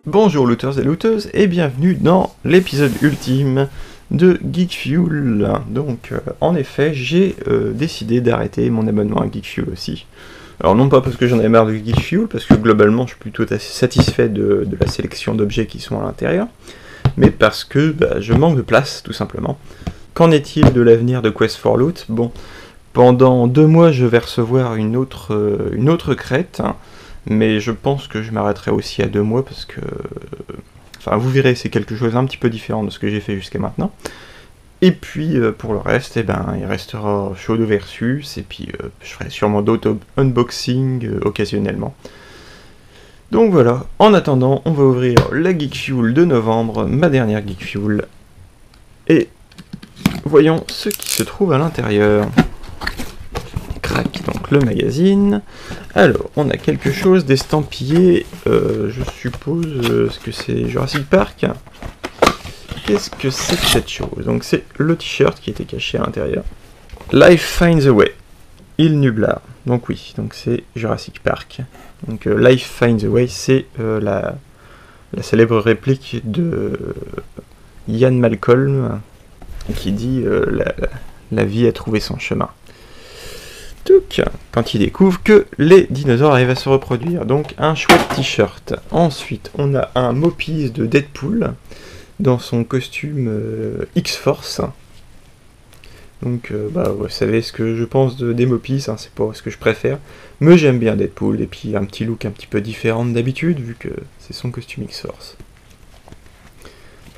Bonjour looters et looteuses et bienvenue dans l'épisode ultime de Geek Fuel. Donc en effet j'ai décidé d'arrêter mon abonnement à Geek Fuel aussi. Alors non pas parce que j'en avais marre de Geek Fuel, parce que globalement je suis plutôt assez satisfait de la sélection d'objets qui sont à l'intérieur, mais parce que je manque de place tout simplement. Qu'en est-il de l'avenir de Quest for Loot? Bon, pendant 2 mois je vais recevoir une autre crête, mais je pense que je m'arrêterai aussi à 2 mois parce que... Enfin, vous verrez, c'est quelque chose un petit peu différent de ce que j'ai fait jusqu'à maintenant. Et puis, pour le reste, il restera Shadow Versus, et puis je ferai sûrement d'autres unboxing occasionnellement. Donc voilà, en attendant, on va ouvrir la Geek Fuel de novembre, ma dernière Geek Fuel. Et voyons ce qui se trouve à l'intérieur. Donc le magazine. Alors, on a quelque chose d'estampillé, je suppose, ce que c'est Jurassic Park. Qu'est-ce que c'est que cette chose? Donc c'est le t-shirt qui était caché à l'intérieur. Life finds a way. Il nublar. Donc oui, donc c'est Jurassic Park. Donc Life finds a way, c'est la célèbre réplique de Ian Malcolm qui dit la vie a trouvé son chemin. Quand il découvre que les dinosaures arrivent à se reproduire. Donc un chouette t-shirt. Ensuite, on a un Mopis de Deadpool dans son costume X-Force. Donc, vous savez ce que je pense des Mopis, hein, c'est pas ce que je préfère. Mais j'aime bien Deadpool, et puis un petit look un petit peu différent d'habitude, vu que c'est son costume X-Force.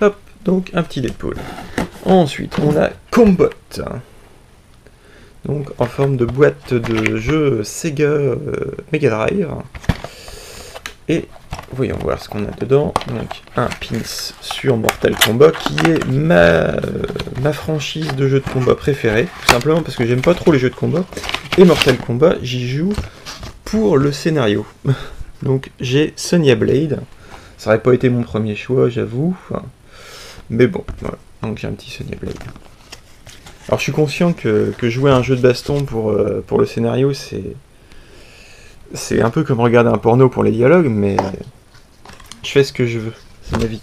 Hop, donc un petit Deadpool. Ensuite, on a Combot. Donc en forme de boîte de jeu Sega Mega Drive. Et voyons voir ce qu'on a dedans. Donc un pins sur Mortal Kombat qui est ma franchise de jeu de combat préférée. Tout simplement parce que j'aime pas trop les jeux de combat. Et Mortal Kombat, j'y joue pour le scénario. Donc j'ai Sonya Blade. Ça aurait pas été mon premier choix, j'avoue. Mais bon, voilà. Donc j'ai un petit Sonya Blade. Alors je suis conscient que jouer à un jeu de baston pour le scénario, c'est un peu comme regarder un porno pour les dialogues, mais je fais ce que je veux, c'est ma vie.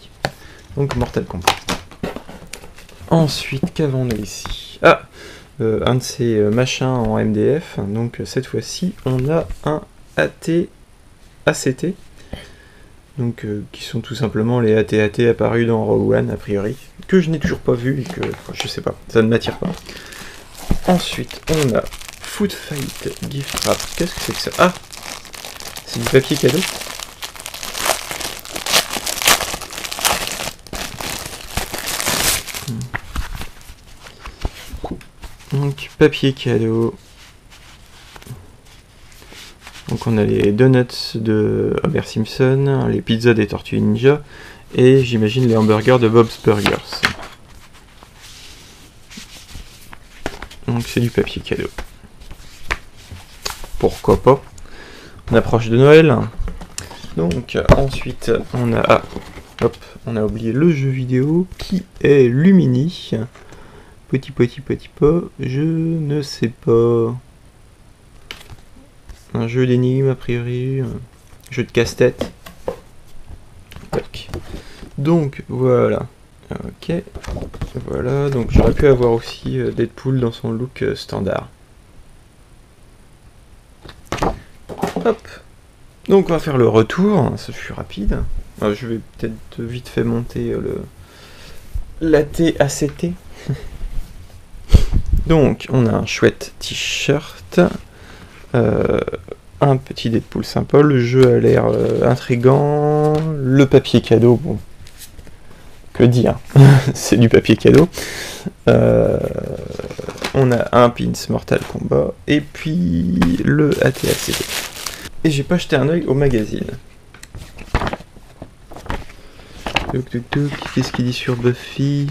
Donc Mortal Kombat. Ensuite, qu'avons-nous ici? Ah, un de ces machins en MDF, donc cette fois-ci, on a un AT-ACT, donc qui sont tout simplement les AT-AT apparus dans Rogue One, a priori, que je n'ai toujours pas vu et que, je sais pas, ça ne m'attire pas. Ensuite, on a Food Fight Gift Wrap. Qu'est-ce que c'est que ça? Ah, c'est du papier cadeau. Donc, papier cadeau. Donc on a les donuts de Homer Simpson, les pizzas des Tortues Ninja, et j'imagine les hamburgers de Bob's Burgers. Donc c'est du papier cadeau. Pourquoi pas? On approche de Noël. Donc ensuite on a... on a oublié le jeu vidéo qui est Lumini. Petit pas, je ne sais pas... Un jeu d'énigmes a priori, un jeu de casse-tête. Donc voilà. Ok. Voilà, donc j'aurais pu avoir aussi Deadpool dans son look standard. Hop. Donc on va faire le retour, ça fut rapide. Je vais peut-être vite fait monter l'AT-ACT. Donc on a un chouette t-shirt. Un petit Deadpool sympa, le jeu a l'air intriguant, le papier cadeau, bon, que dire, c'est du papier cadeau. On a un pins Mortal Kombat, et puis le AT-ACT. Et j'ai pas jeté un œil au magazine. Qu'est-ce qu'il dit sur Buffy?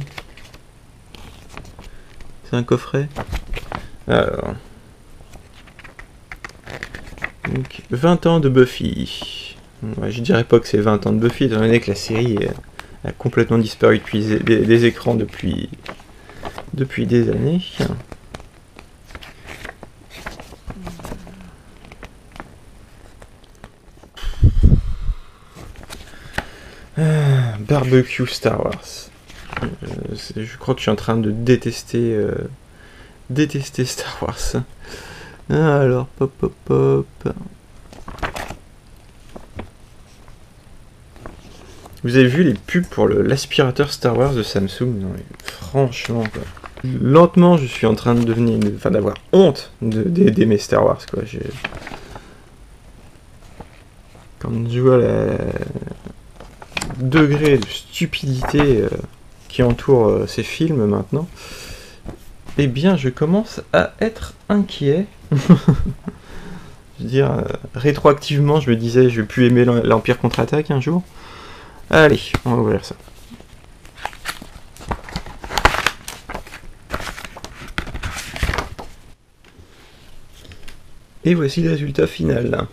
C'est un coffret? Alors... Donc, 20 ans de Buffy. Ouais, je dirais pas que c'est 20 ans de Buffy, étant donné que la série a complètement disparu depuis des écrans depuis des années. barbecue Star Wars. Je crois que je suis en train de détester Star Wars. Alors, pop, pop, pop. Vous avez vu les pubs pour l'aspirateur Star Wars de Samsung? Non, mais franchement, quoi. Lentement, je suis en train de devenir, d'avoir honte d'aimer Star Wars, quoi. Quand je vois le degré de stupidité qui entoure ces films maintenant, eh bien, je commence à être inquiet. Je veux dire, rétroactivement, je me disais, je vais plus aimer l'Empire contre-attaque un jour. Allez, on va ouvrir ça. Et voici le résultat final.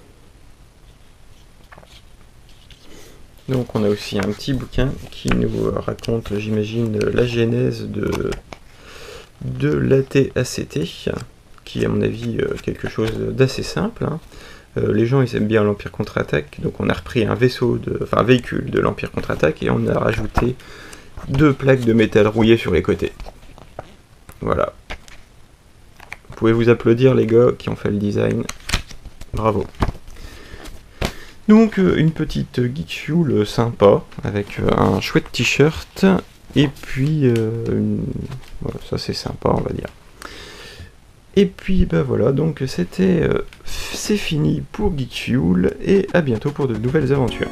Donc on a aussi un petit bouquin qui nous raconte, j'imagine, la genèse de l'AT-ACT, qui est à mon avis quelque chose d'assez simple. Hein. Les gens ils aiment bien l'Empire contre-attaque, donc on a repris un véhicule de l'Empire contre-attaque et on a rajouté 2 plaques de métal rouillées sur les côtés. Voilà. Vous pouvez vous applaudir les gars qui ont fait le design. Bravo. Donc une petite Geek Fuel sympa, avec un chouette t-shirt, et puis voilà, ça c'est sympa on va dire. Et puis bah voilà, donc c'est fini pour Geek Fuel, et à bientôt pour de nouvelles aventures.